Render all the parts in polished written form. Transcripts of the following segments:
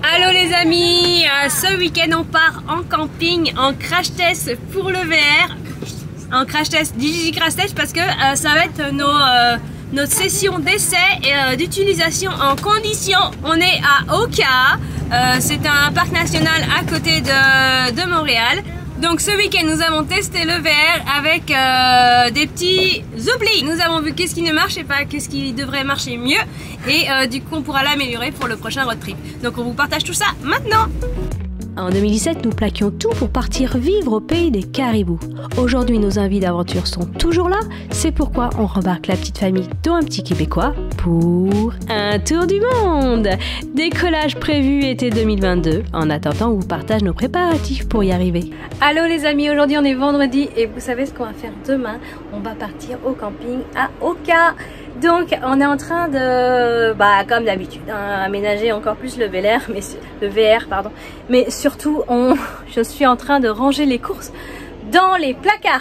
Allô les amis, ce week-end on part en camping, en crash test pour le VR. En crash test, crash test parce que ça va être notre session d'essai et d'utilisation en condition. On est à Oka, c'est un parc national à côté de Montréal. Donc ce week-end nous avons testé le VR avec des petits oublis. Nous avons vu qu'est-ce qui ne marchait pas, qu'est-ce qui devrait marcher mieux et du coup on pourra l'améliorer pour le prochain road trip. Donc on vous partage tout ça maintenant. En 2017, nous plaquions tout pour partir vivre au pays des caribous. Aujourd'hui, nos envies d'aventure sont toujours là. C'est pourquoi on rembarque la petite famille dont un petit Québécois pour un tour du monde. Décollage prévu été 2022. En attendant, on vous partage nos préparatifs pour y arriver. Allô les amis, aujourd'hui on est vendredi et vous savez ce qu'on va faire demain? On va partir au camping à Oka. Donc on est en train de, comme d'habitude, aménager encore plus le VR, mais surtout je suis en train de ranger les courses dans les placards.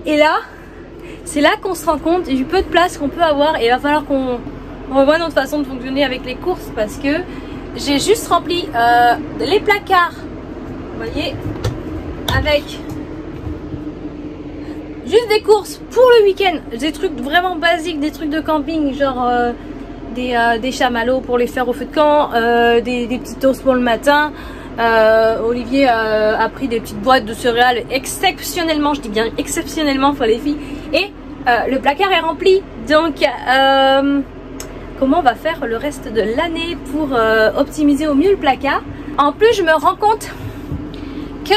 Et là, c'est là qu'on se rend compte du peu de place qu'on peut avoir et il va falloir qu'on revoie notre façon de fonctionner avec les courses parce que j'ai juste rempli les placards, vous voyez, avec juste des courses pour le week-end, des trucs vraiment basiques, des trucs de camping, genre des chamallows pour les faire au feu de camp, des petits toasts pour le matin. Olivier a pris des petites boîtes de céréales exceptionnellement, je dis bien exceptionnellement pour les filles. Et le placard est rempli. Donc comment on va faire le reste de l'année pour optimiser au mieux le placard? En plus je me rends compte que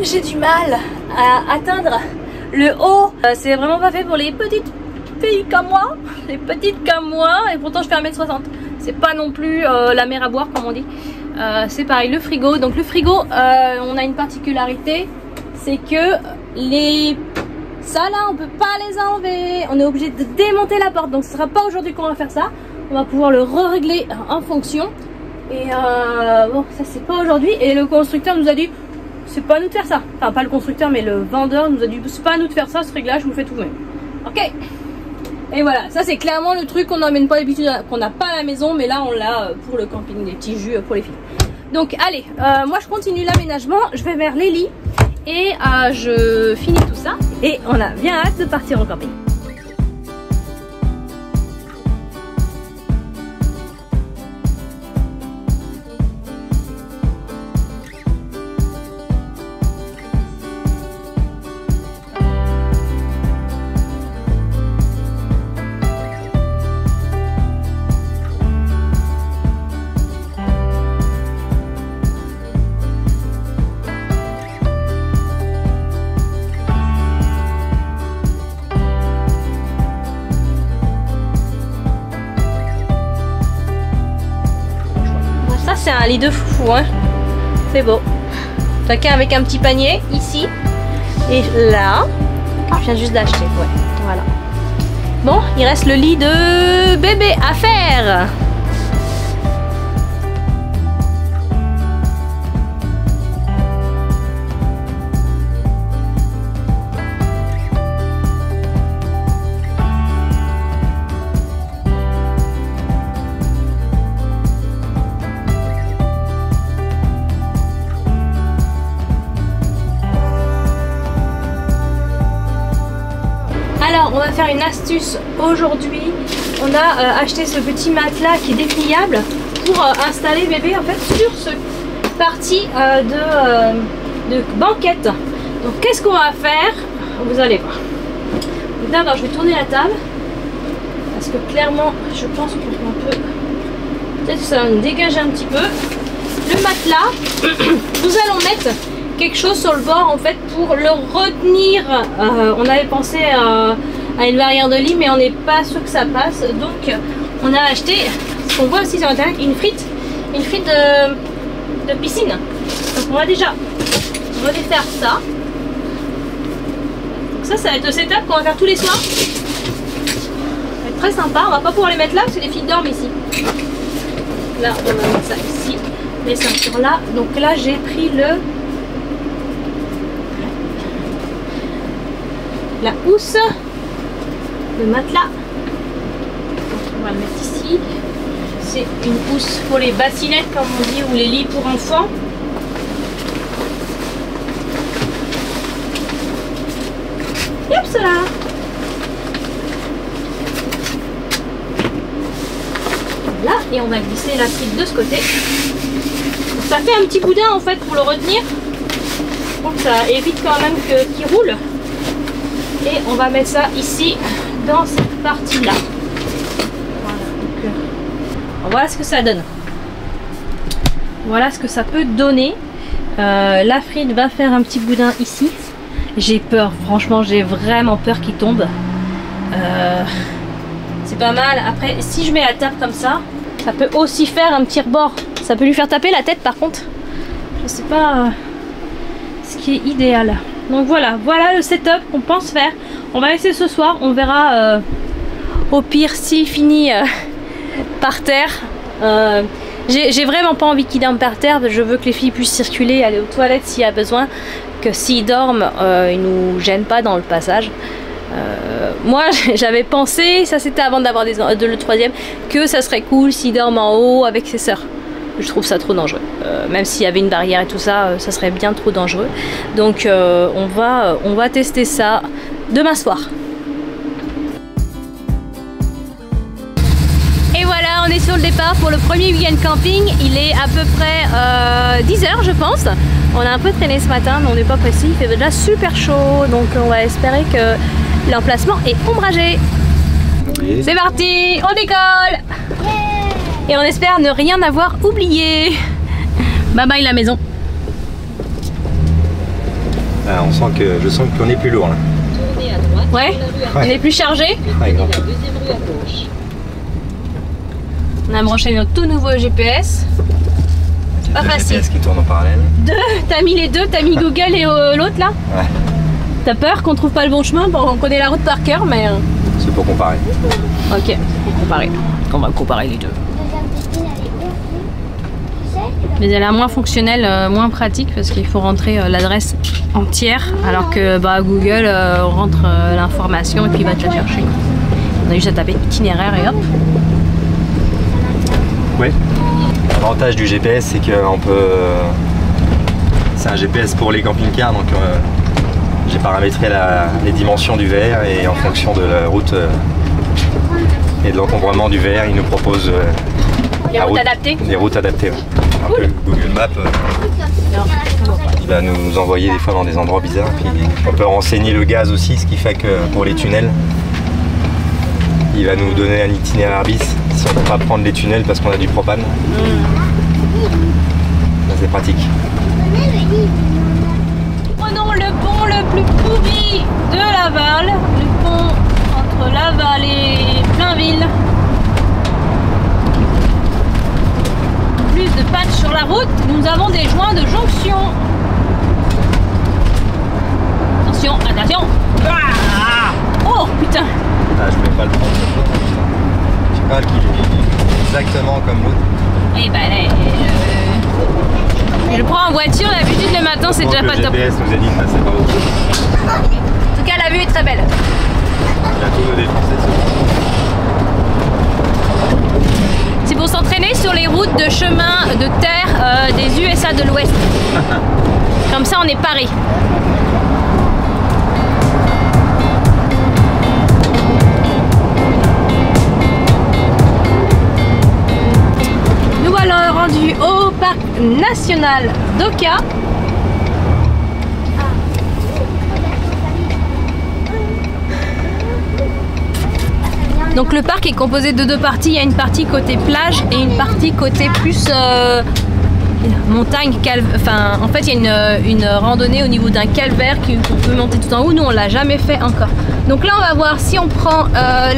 j'ai du mal à atteindre le haut. C'est vraiment pas fait pour les petites filles comme moi. Les petites comme moi. Et pourtant je fais 1m60. C'est pas non plus la mer à boire comme on dit. C'est pareil, le frigo. Donc le frigo, on a une particularité. C'est que ça là, on peut pas les enlever. On est obligé de démonter la porte. Donc ce sera pas aujourd'hui qu'on va faire ça. On va pouvoir le régler en fonction. Et bon, ça c'est pas aujourd'hui. Et le constructeur nous a dit c'est pas à nous de faire ça. Enfin pas le constructeur mais le vendeur nous a dit c'est pas à nous de faire ça, ce réglage, vous le faites vous-même. Ok. Et voilà, ça c'est clairement le truc qu'on n'emmène pas d'habitude, qu'on n'a pas à la maison, mais là on l'a pour le camping, des petits jus pour les filles. Donc allez, moi je continue l'aménagement, je vais vers les lits et je finis tout ça. Et on a bien hâte de partir au camping. C'est un lit de fou, hein. C'est beau. Chacun avec un petit panier ici et là. Je viens juste d'acheter, ouais. Voilà. Bon, il reste le lit de bébé à faire. Alors on va faire une astuce aujourd'hui. On a acheté ce petit matelas qui est dépliable pour installer bébé en fait sur ce partie de banquette. Donc qu'est-ce qu'on va faire? Vous allez voir. D'abord je vais tourner la table parce que clairement je pense qu'on peut peut-être que ça va nous dégager un petit peu. Le matelas, nous allons mettre quelque chose sur le bord en fait pour le retenir. On avait pensé à une barrière de lit mais on n'est pas sûr que ça passe, donc on a acheté ce qu'on voit aussi sur internet, une frite de piscine. Donc on va déjà redéfaire ça. Donc ça va être le setup qu'on va faire tous les soirs. Ça va être très sympa. On va pas pouvoir les mettre là parce que les filles dorment ici. Là on va mettre ça ici, les ceintures là. Donc là j'ai pris la housse, le matelas. Donc, on va le mettre ici. c'est une housse pour les bassinettes comme on dit, ou les lits pour enfants. Et hop, ça là. Là, et on va glisser la frite de ce côté. Donc, ça fait un petit boudin en fait pour le retenir. Donc ça évite quand même qu'il roule. Et on va mettre ça ici dans cette partie là. Voilà ce que ça donne. Voilà ce que ça peut donner. La frite va faire un petit boudin ici. J'ai peur, franchement j'ai vraiment peur qu'il tombe. C'est pas mal. Après si je mets la table comme ça, ça peut aussi faire un petit rebord. Ça peut lui faire taper la tête par contre. Je sais pas ce qui est idéal. Donc voilà, voilà le setup qu'on pense faire. On va essayer ce soir, on verra au pire s'il finit par terre. J'ai vraiment pas envie qu'il dorme par terre. Je veux que les filles puissent circuler, aller aux toilettes s'il y a besoin. Que s'ils dorment, ils nous gênent pas dans le passage. Moi j'avais pensé, ça c'était avant d'avoir le troisième, que ça serait cool s'ils dorment en haut avec ses sœurs. Je trouve ça trop dangereux. Même s'il y avait une barrière et tout ça, ça serait bien trop dangereux. Donc on va tester ça demain soir. Et voilà, on est sur le départ pour le premier week-end camping. Il est à peu près 10 h je pense. On a un peu traîné ce matin, mais on n'est pas pressé. Il fait déjà super chaud, donc on va espérer que l'emplacement est ombragé. Oui. C'est parti, on décolle. Et on espère ne rien avoir oublié. Bye bye la maison. Ah, je sens qu'on est plus lourd là. Tournez à droite. Ouais. On est plus chargé. Ouais, grave. On a branché notre tout nouveau GPS. C'est pas facile. GPS qui tourne en parallèle. T'as mis les deux, t'as mis Google et l'autre là. Ouais. T'as peur qu'on trouve pas le bon chemin? Bon, on connaît la route par cœur, mais. C'est pour comparer. Ok, pour comparer. On va comparer les deux. Mais elle est moins fonctionnelle, moins pratique parce qu'il faut rentrer l'adresse entière alors que Google rentre l'information et puis il va te la chercher. On a juste à taper itinéraire et hop. Oui. L'avantage du GPS c'est qu'on peut... C'est un GPS pour les camping-cars donc j'ai paramétré les dimensions du VR et en fonction de la route et de l'encombrement du VR il nous propose des routes adaptées. Des routes adaptées. Ouais. Cool. Google Maps, il va nous envoyer des fois dans des endroits bizarres. Puis on peut renseigner le gaz aussi, ce qui fait que pour les tunnels, il va nous donner un itinéraire bis si on ne peut pas prendre les tunnels parce qu'on a du propane. Ça c'est pratique. Prenons le pont le plus pourri de Laval, le pont entre Laval et Plainville. Plus de patch sur la route, nous avons des joints de jonction. Attention, attention. Ah, oh putain. Ah, je voulais pas le prendre cette photo. Je sais pas qu'il est exactement comme l'autre. Et bah là, je prends en voiture, d'habitude le matin c'est déjà pas top. Le GPS nous a dit que c'est pas haut. En tout cas la vue est très belle. Bientôt nous défoncer. C'est pour s'entraîner sur les routes de chemin de terre des USA de l'Ouest. Comme ça on est paré. Nous voilà rendus au parc national d'Oka. Donc le parc est composé de deux parties. Il y a une partie côté plage et une partie côté plus montagne. Enfin, en fait, il y a une randonnée au niveau d'un calvaire qu'on peut monter tout en haut. Nous, on l'a jamais fait encore. Donc là, on va voir si on prend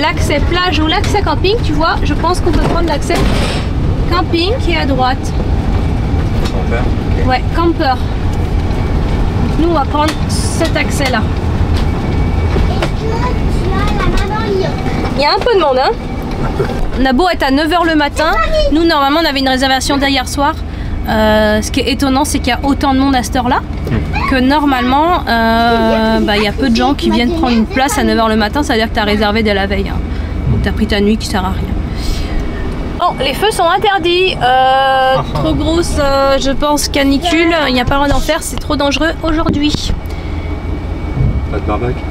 l'accès plage ou l'accès camping. Tu vois, je pense qu'on peut prendre l'accès camping qui est à droite. Camper. Okay. Ouais, camper. Donc nous, on va prendre cet accès-là. Il y a un peu de monde, hein. On a beau être à 9 h le matin, nous normalement on avait une réservation d'hier soir. Ce qui est étonnant, c'est qu'il y a autant de monde à cette heure-là, que normalement il y a peu de gens qui viennent prendre une place à 9 h le matin, ça veut dire que tu as réservé dès la veille. Hein. Donc tu as pris ta nuit qui sert à rien. Oh, les feux sont interdits. Trop grosse, je pense, canicule. Il n'y a pas le droit d'en faire, c'est trop dangereux aujourd'hui. Pas de barbecue.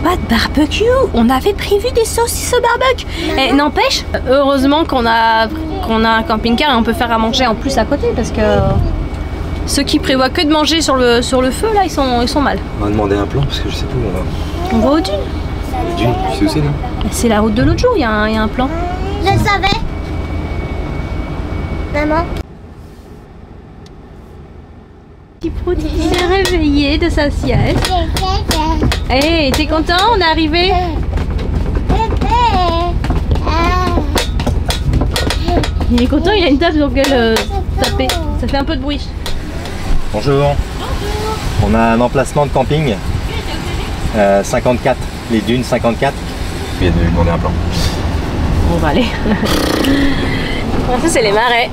Pas de barbecue. On avait prévu des saucisses au barbecue. Et n'empêche, heureusement qu'on a un camping-car et on peut faire à manger en plus à côté parce que ceux qui prévoient que de manger sur le feu là, ils sont mal. On va demander un plan parce que je sais pas où on va. On va aux dunes. Les dunes, tu sais où c'est non? C'est la route de l'autre jour, il y a un plan. Je le savais. Maman. Petit Prout s'est réveillé de sa sieste. Hey, t'es content? On est arrivé? Il est content, il a une table sur laquelle taper. Ça fait un peu de bruit. Bonjour. On a un emplacement de camping. 54. Les dunes 54. Je viens de lui demander un plan. On va aller. Ça c'est les marais.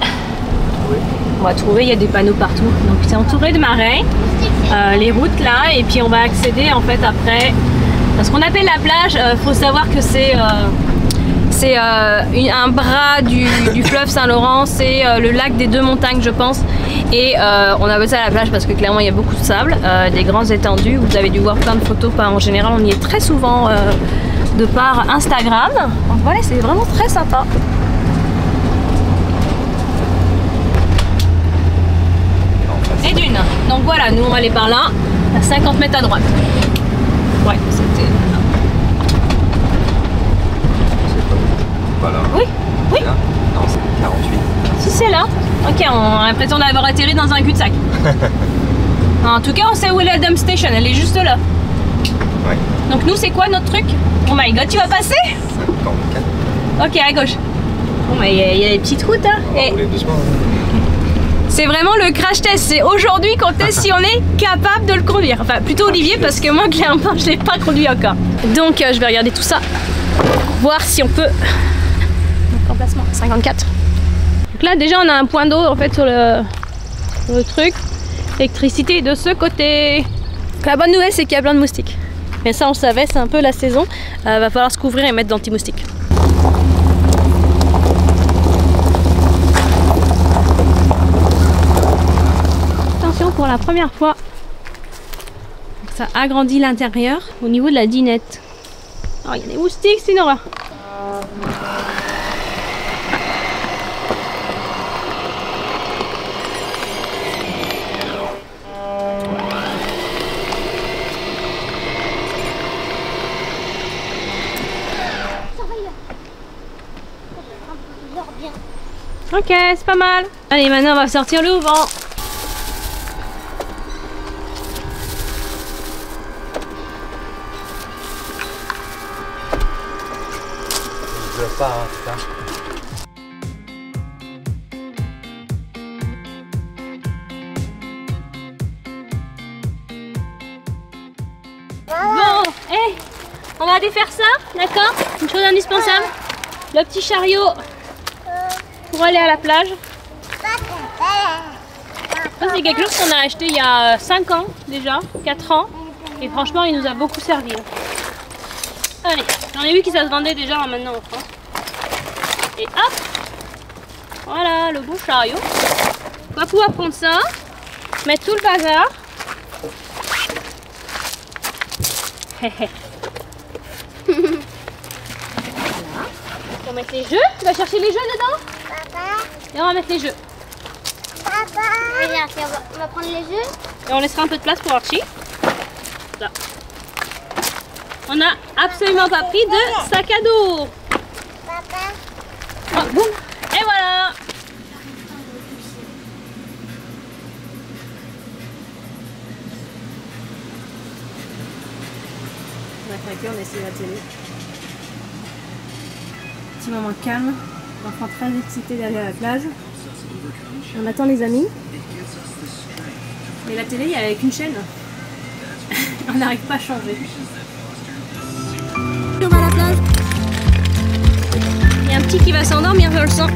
On va trouver, il y a des panneaux partout. Donc c'est entouré de marais. Les routes là, et puis on va accéder en fait après à ce qu'on appelle la plage. Faut savoir que c'est un bras du fleuve Saint-Laurent, c'est le lac des deux montagnes je pense. Et on appelle ça la plage parce que clairement il y a beaucoup de sable, des grandes étendues. Vous avez dû voir plein de photos, en général on y est très souvent de par Instagram. Donc voilà, c'est vraiment très sympa. Et d'une. Donc voilà, nous on va aller par là, à 50 mètres à droite. Ouais, c'était là. Voilà. Oui, oui. Là? Non, c'est 48. Si c'est là. Ok, on a l'impression d'avoir atterri dans un cul-de-sac. En tout cas, on sait où est la dump station, elle est juste là. Ouais. Donc nous, c'est quoi notre truc? Oh my god, tu vas passer? 54. Ok, à gauche. Bon, mais il y a des petites routes, hein. On va rouler doucement. C'est vraiment le crash test, c'est aujourd'hui qu'on teste si on est capable de le conduire. Enfin, plutôt Olivier, parce que moi, clairement, je ne l'ai pas conduit encore. Donc, je vais regarder tout ça, voir si on peut... Donc, emplacement 54. Donc là, déjà, on a un point d'eau, en fait, sur le truc. L'électricité de ce côté. Donc, la bonne nouvelle, c'est qu'il y a plein de moustiques. Mais ça, on le savait, c'est un peu la saison. Va falloir se couvrir et mettre d'anti-moustiques. Pour la première fois, ça agrandit l'intérieur au niveau de la dinette. Oh, il y a des moustiques, c'est une horreur. Ok, c'est pas mal. Allez, maintenant on va sortir le vent. Pas, hein, c'est ça. Bon, hey, on va défaire ça, d'accord? Une chose indispensable, le petit chariot pour aller à la plage. Ça, c'est quelque chose qu'on a acheté il y a 5 ans déjà, 4 ans, et franchement il nous a beaucoup servi. Allez, j'en ai vu que ça se vendait déjà maintenant en France. Et hop, voilà le beau chariot. On va pouvoir prendre ça, mettre tout le bazar. Voilà. On va mettre les jeux. Tu vas chercher les jeux dedans? Papa. Et on va mettre les jeux. Papa. Regarde, on va prendre les jeux. Et on laissera un peu de place pour Archie. Là. On n'a absolument pas pris de sac à dos. Papa. Oh, boum. Et voilà. On a craqué, on a essayé la télé. Petit moment calme. L'enfant très excité d'aller à la plage. On attend les amis. Mais la télé, il n'y avait qu'une chaîne. On n'arrive pas à changer. On va à la plage. Il y a un petit qui va s'endormir, je le sens.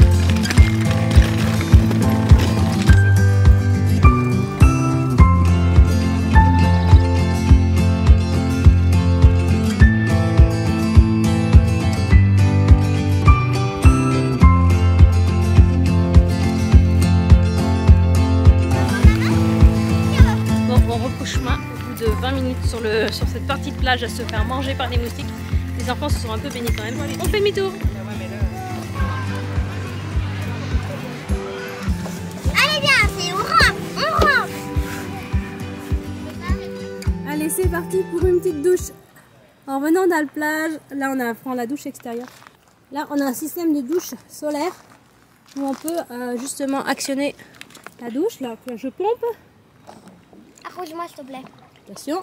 minutes sur cette partie de plage à se faire manger par des moustiques. Les enfants se sont un peu baignés quand même. On fait demi-tour. Allez bien, c'est on rentre. Allez, c'est parti pour une petite douche. En revenant dans la plage, là on prend la douche extérieure. Là on a un système de douche solaire où on peut justement actionner la douche. Là je pompe. Arrange-moi s'il te plaît. Attention.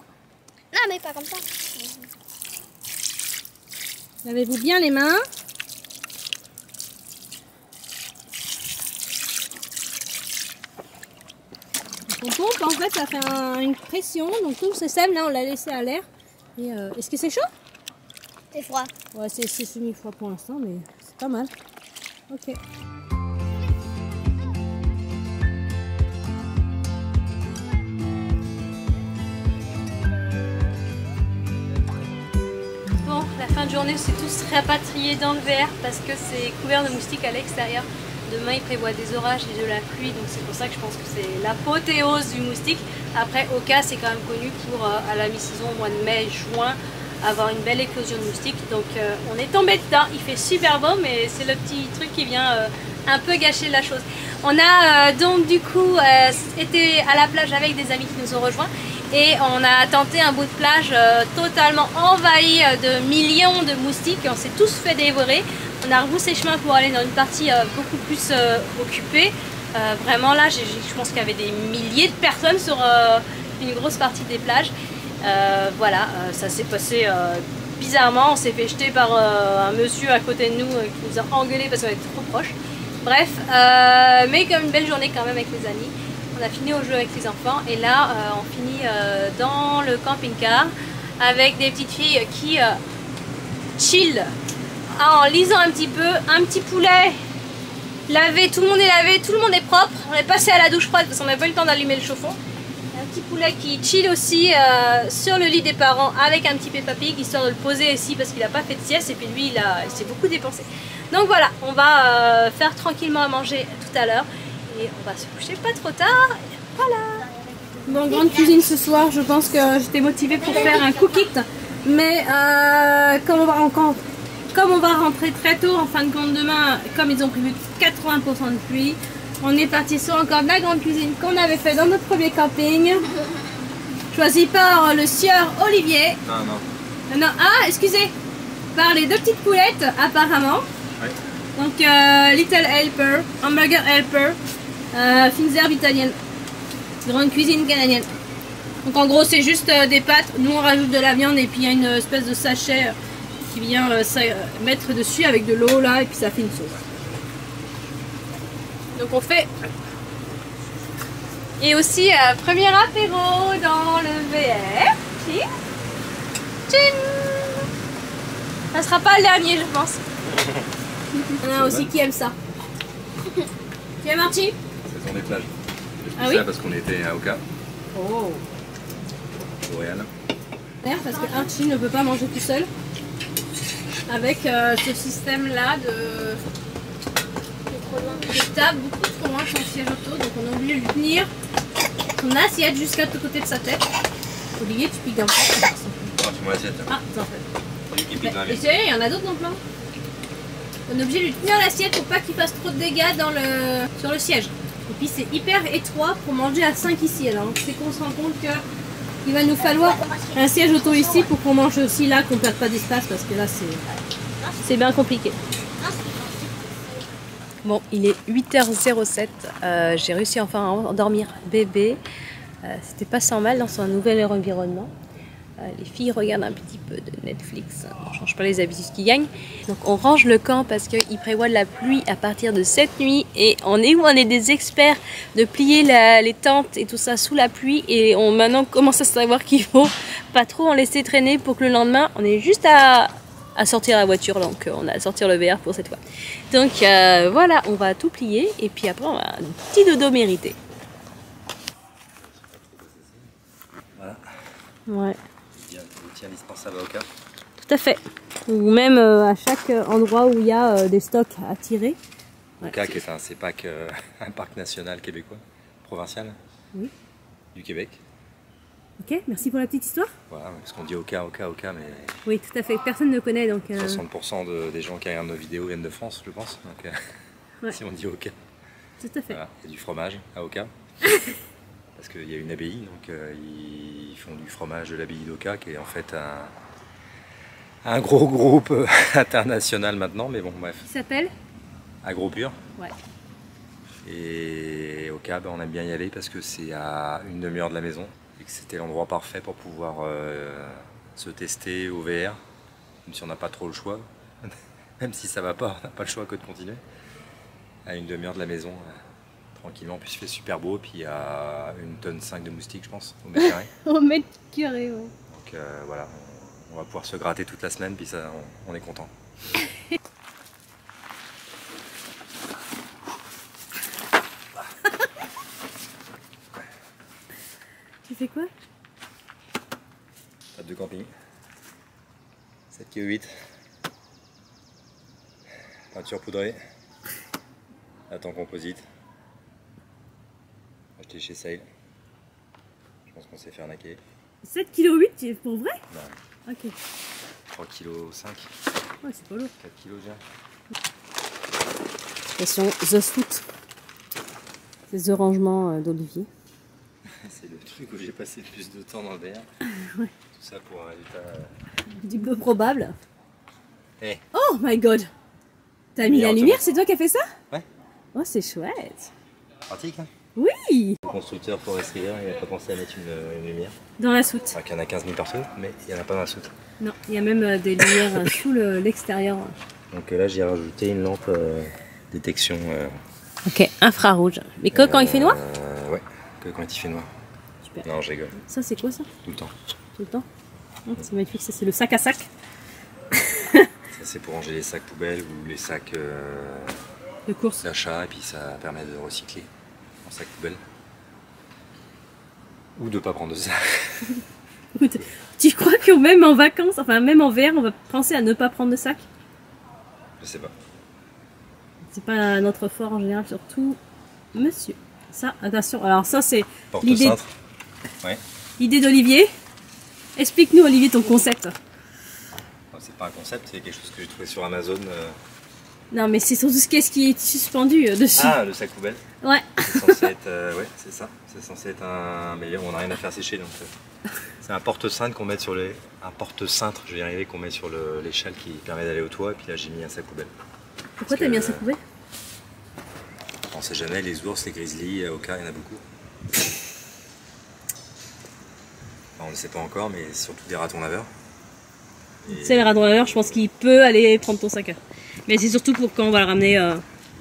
Non mais pas comme ça. Lavez-vous bien les mains. On pompe, en fait ça fait une pression, donc tout le système là on l'a laissé à l'air. Et est-ce que c'est chaud? C'est froid. Ouais, c'est semi-froid pour l'instant, mais c'est pas mal. Ok. Bon, la fin de journée, c'est tous rapatriés dans le VR parce que c'est couvert de moustiques à l'extérieur. Demain, il prévoit des orages et de la pluie, donc c'est pour ça que je pense que c'est l'apothéose du moustique. Après, Oka, c'est quand même connu pour, à la mi-saison, au mois de mai, juin, avoir une belle éclosion de moustiques. Donc on est tombé dedans, il fait super beau, mais c'est le petit truc qui vient un peu gâcher la chose. On a donc du coup été à la plage avec des amis qui nous ont rejoints et on a tenté un bout de plage totalement envahi de millions de moustiques et on s'est tous fait dévorer. On a rebroussé chemin pour aller dans une partie beaucoup plus occupée. Vraiment là, je pense qu'il y avait des milliers de personnes sur une grosse partie des plages. Voilà, ça s'est passé bizarrement. On s'est fait jeter par un monsieur à côté de nous qui nous a engueulé parce qu'on était trop proches. Bref, mais comme une belle journée quand même avec les amis. On a fini au jeu avec les enfants et là on finit dans le camping-car avec des petites filles qui chill en lisant un petit peu, un petit poulet lavé, tout le monde est lavé, tout le monde est propre. On est passé à la douche froide parce qu'on n'a pas eu le temps d'allumer le chauffe-eau. Un petit poulet qui chill aussi sur le lit des parents avec un petit Peppa Pig histoire de le poser ici parce qu'il n'a pas fait de sieste et puis lui il s'est beaucoup dépensé. Donc voilà, on va faire tranquillement à manger tout à l'heure et on va se coucher pas trop tard. Voilà. Bon, grande cuisine ce soir, je pense que j'étais motivée pour faire un cook it, mais comme on va rentrer très tôt en fin de compte demain, comme ils ont prévu 80% de pluie, on est parti sur encore de la grande cuisine qu'on avait fait dans notre premier camping, choisi par le sieur Olivier. Non, ah, excusez, par les deux petites poulettes apparemment. Ouais. Donc Little Helper, Hamburger Helper, fines herbes italiennes, grande cuisine canadienne. Donc en gros c'est juste des pâtes, nous on rajoute de la viande et puis il y a une espèce de sachet qui vient mettre dessus avec de l'eau là et puis ça fait une sauce. Donc on fait. Et aussi premier apéro dans le VR. Tchim. Ça sera pas le dernier je pense. Il y en a aussi qui aiment ça. Tu aimes Archie? Saison des plages. Ah oui? Ça parce qu'on était à Oka, Oh. Royal. Parce que Archie ne peut pas manger tout seul. Avec ce système là de table beaucoup trop loin son siège auto, donc on est obligé de lui tenir son assiette jusqu'à l'autre côté de sa tête. Olivier, tu piques un peu. Oh, tu moi l'assiette. Ah, c'est en fait. Qui pique dans la Et sérieux, il y en a d'autres dans le plan. On est obligé de lui tenir l'assiette pour pas qu'il fasse trop de dégâts sur le siège. Et puis c'est hyper étroit pour manger à 5 ici. Alors c'est qu'on se rend compte qu'il va nous falloir un siège auto ici pour qu'on mange aussi là, qu'on perde pas d'espace parce que là c'est bien compliqué. Bon, il est 8h07. J'ai réussi enfin à endormir bébé. C'était pas sans mal dans son nouvel environnement. Les filles regardent un petit peu de Netflix. On ne change pas les habitudes qui gagnent. Donc on range le camp parce qu'il prévoit de la pluie à partir de cette nuit. Et on est des experts de plier les tentes et tout ça sous la pluie. Et on maintenant commence à savoir qu'il faut pas trop en laisser traîner pour que le lendemain, on est juste à sortir la voiture. Donc on a à sortir le VR pour cette fois. Donc voilà, on va tout plier. Et puis après, on va un petit dodo mérité. Voilà. Ouais. Tiens, indispensable à Oka. Tout à fait. Ou même à chaque endroit où il y a des stocks à tirer. Oka, ouais, qui est un CEPAC, un parc national québécois, provincial, oui, du Québec. Ok, merci pour la petite histoire. Voilà, parce qu'on dit Oka, mais Oui, tout à fait. Personne ne connaît donc. 60% des gens qui regardent nos vidéos viennent de France, je pense. Donc, Ouais. si on dit Oka, Tout à fait. voilà, il y a du fromage à Oka. Parce qu'il y a une abbaye, donc ils font du fromage de l'abbaye d'Oka, qui est en fait un gros groupe international maintenant, mais bon, bref. Qui s'appelle Agropur. Ouais. Et Oka, on aime bien y aller parce que c'est à une demi-heure de la maison et que c'était l'endroit parfait pour pouvoir se tester au VR, même si on n'a pas trop le choix. Même si ça va pas, on n'a pas le choix que de continuer. À une demi-heure de la maison, tranquillement, puis il fait super beau, puis il y a 1,5 tonne de moustiques, je pense, au mètre carré. Au mètre carré, ouais. Donc voilà, on va pouvoir se gratter toute la semaine, puis ça, on est content. Tu fais quoi? Table de camping. 7 kg 8. Peinture poudrée. Latte composite. Acheté chez Sale. Je pense qu'on s'est fait arnaquer. 7,8 kg, pour vrai? Non. Ok. 3 kg 5. Ouais, c'est pas lourd. 4 kg déjà. Question The Foot. C'est The Rangement d'Olivier. C'est le truc où j'ai passé le plus de temps dans le VR. Ouais. Tout ça pour un résultat. Du peu probable. Eh. Oh my god! T'as mis la lumière, c'est toi qui as fait ça? Ouais. Oh, c'est chouette. Pratique, hein? Oui! Le constructeur Forest River, il n'a pas pensé à mettre une lumière. Dans la soute. Enfin, qu'il y en a 15 000 partout, mais il n'y en a pas dans la soute. Non, il y a même des lumières sous l'extérieur. Donc là, j'ai rajouté une lampe détection. Ok, infrarouge. Mais que quand il fait noir? Ouais, que quand il fait noir. Super. Non, je rigole. Ça, c'est quoi ça? Tout le temps. Tout le temps? C'est magnifique, ça c'est le sac à sac. Ça, c'est pour ranger les sacs poubelles ou les sacs De course. d'achat, et puis ça permet de recycler en sac poubelle. Ou de pas prendre de sac. Écoute, tu crois que même en vacances, enfin même en VR, on va penser à ne pas prendre de sac? Je sais pas. C'est pas notre fort en général, surtout monsieur. Ça, attention, alors ça c'est l'idée Porte-cintre. Ouais. l'idée d'Olivier. Explique-nous Olivier ton concept. C'est pas un concept, c'est quelque chose que j'ai trouvé sur Amazon. Non mais c'est surtout ce qui est suspendu dessus. Ah, le sac poubelle. Ouais. C'est censé être, ouais, c'est ça. C'est censé être un. Mais on n'a rien à faire sécher, donc c'est un porte-cintre qu'on met sur les. Un porte-cintre, je vais y arriver, qu'on met sur l'échelle qui permet d'aller au toit. Et puis là, j'ai mis un sac poubelle. Pourquoi t'as mis un sac poubelle? On sait jamais, les ours, les grizzlies, au cas, il y en a beaucoup. Enfin, on ne sait pas encore, mais surtout des ratons laveurs. Et C'est le raton laveur, je pense qu'il peut aller prendre ton sac. Mais c'est surtout pour quand on va le ramener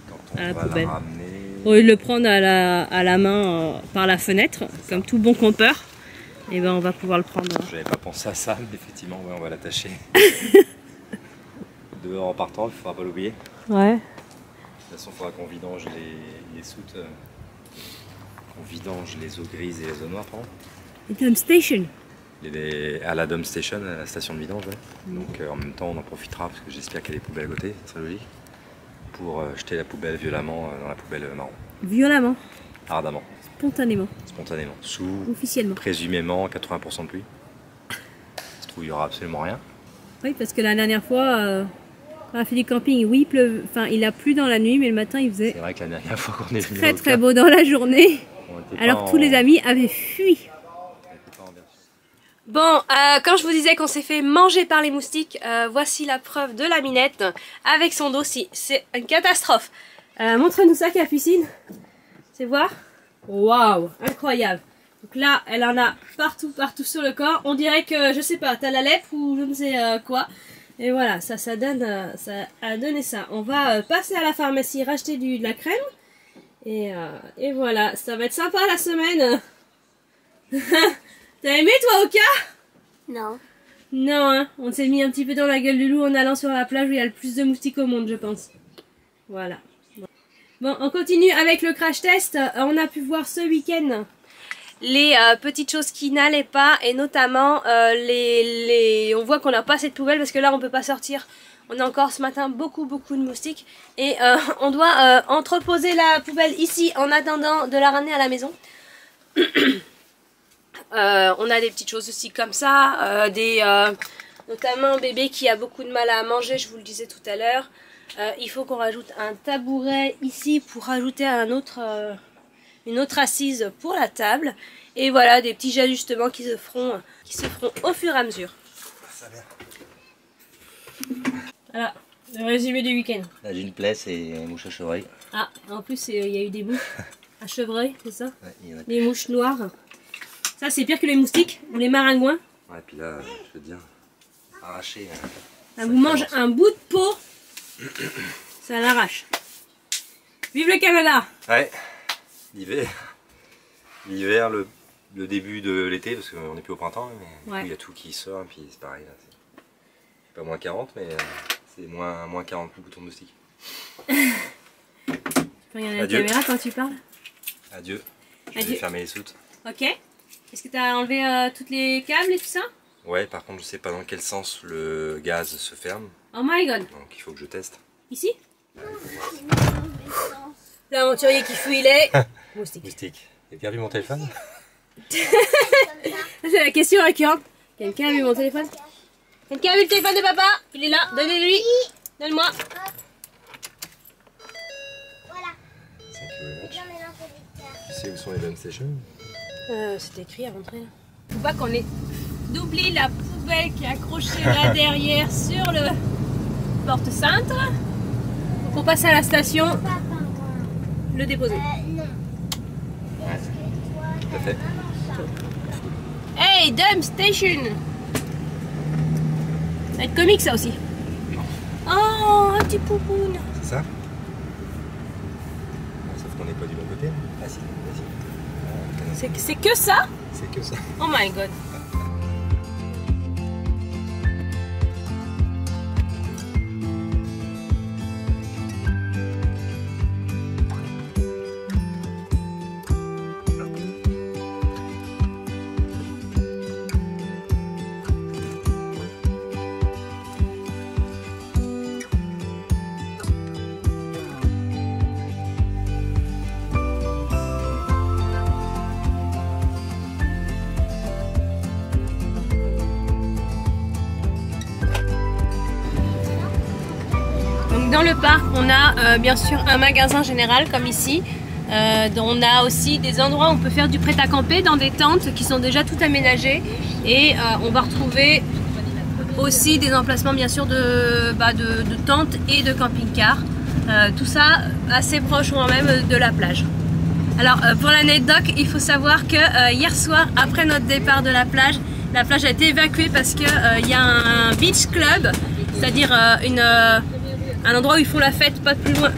quand on à la va poubelle. la ramener. Au lieu de le prendre à la main par la fenêtre, comme tout bon campeur, et ben on va pouvoir le prendre. J'avais pas pensé à ça, mais effectivement, ouais, on va l'attacher. Dehors en partant, il ne faudra pas l'oublier. Ouais. De toute façon, il faudra qu'on vidange les soutes, qu'on vidange les eaux grises et les eaux noires, pardon. Et dump station. À la dump station, à la station de vidange, ouais. Donc en même temps, on en profitera, parce que j'espère qu'il y a des poubelles à côté, ça serait logique, pour jeter la poubelle violemment dans la poubelle marron. Violemment. Ardemment, Spontanément. spontanément, sous Officiellement. présumément 80% de pluie. Ça se trouve, il n'y aura absolument rien. Oui, parce que la dernière fois, quand on a fait du camping, oui, il a plu dans la nuit, mais le matin il faisait C'est vrai que la dernière fois qu'on est venu très au très Cap, beau dans la journée, on était pas alors que tous en- les amis avaient fui. on était pas en version. Bon, quand je vous disais qu'on s'est fait manger par les moustiques, voici la preuve de la minette avec son dossier. C'est une catastrophe. Montre-nous ça, Capucine. C'est voir. Waouh, incroyable. Donc là, elle en a partout sur le corps. On dirait que, je sais pas, t'as la lèpre ou je ne sais quoi. Et voilà, ça a donné ça. On va passer à la pharmacie, racheter de la crème. Et voilà, ça va être sympa la semaine. T'as aimé toi, Oka? Non. Non, hein, on s'est mis un petit peu dans la gueule du loup en allant sur la plage où il y a le plus de moustiques au monde, je pense. Voilà. Bon, on continue avec le crash test. On a pu voir ce week-end les petites choses qui n'allaient pas, et notamment on voit qu'on n'a pas assez de poubelles parce que là on peut pas sortir. On a encore ce matin beaucoup de moustiques et on doit entreposer la poubelle ici en attendant de la ramener à la maison. On a des petites choses aussi comme ça, notamment un bébé qui a beaucoup de mal à manger, je vous le disais tout à l'heure. Il faut qu'on rajoute un tabouret ici pour rajouter une autre assise pour la table. Et voilà, des petits ajustements qui se feront au fur et à mesure. Voilà, le résumé du week-end. Là j'ai une plaie et une mouche à chevreuil. Ah, en plus il y a eu des mouches à chevreuil, c'est ça? Ouais, il y en a. Les mouches noires. Ça c'est pire que les moustiques ou les maringouins. Ouais, puis là, je veux dire, arraché. Ça vous mange un bout de peau, ça l'arrache. Vive le Canada! Ouais, l'hiver. L'hiver, le début de l'été, parce qu'on n'est plus au printemps, mais ouais. Il y a tout qui sort, et puis c'est pareil. C'est pas moins 40, mais c'est moins 40 boutons de moustique. Tu peux regarder la caméra quand tu parles? Adieu. Je vais fermer les soutes. Ok. Est-ce que tu as enlevé toutes les câbles et tout ça? Ouais, par contre, je sais pas dans quel sens le gaz se ferme. Oh my god. Donc il faut que je teste. Ici? L'aventurier qui fouille les moustiques. Moustique. J'ai perdu mon téléphone? C'est la question récurrente. Quelqu'un a vu mon téléphone? Quelqu'un a vu le téléphone de papa? Il est là, donnez-lui. Donne-moi. Voilà. Tu sais où sont les dump stations? C'était écrit à l'entrée. Faut pas qu'on ait doublé la poubelle qui est accrochée là derrière sur le porte-cintre. Faut qu'on passe à la station le déposer. Non. Ouais, tout à fait. Hey, dump station! Ça va être comique ça aussi. Oh, un petit poupoune. C'est ça? Sauf qu'on n'est pas du bon côté. Ah si, vas-y. C'est que ça? C'est que ça. Oh my god. Dans le parc, on a bien sûr un magasin général comme ici. On a aussi des endroits où on peut faire du prêt-à-camper dans des tentes qui sont déjà tout aménagées. Et on va retrouver aussi des emplacements bien sûr de tentes et de camping-cars. Tout ça assez proche quand même de la plage. Alors pour l'anecdote, il faut savoir que hier soir, après notre départ de la plage a été évacuée parce qu'il y a un beach club, c'est-à-dire un endroit où ils font la fête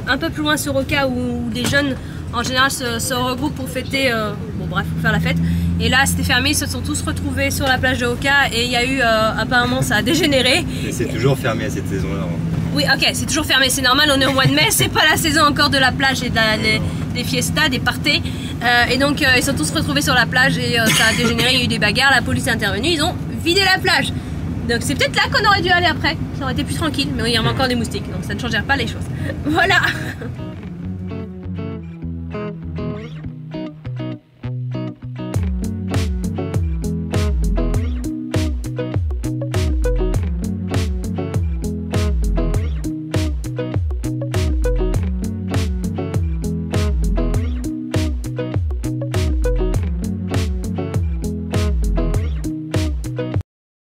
un peu plus loin sur Oka, où des jeunes en général se regroupent pour fêter, pour faire la fête. Et là c'était fermé, ils se sont tous retrouvés sur la plage de Oka et il y a eu, apparemment ça a dégénéré. Et c'est toujours fermé à cette saison-là. Oui, ok, c'est toujours fermé, c'est normal, on est au mois de mai, c'est pas la saison encore de la plage et des fiestas, des parties. Et donc ils sont tous retrouvés sur la plage et ça a dégénéré, il y a eu des bagarres, la police est intervenue, ils ont vidé la plage. Donc c'est peut-être là qu'on aurait dû aller après, ça aurait été plus tranquille, mais il y a encore des moustiques, donc ça ne changerait pas les choses. Voilà.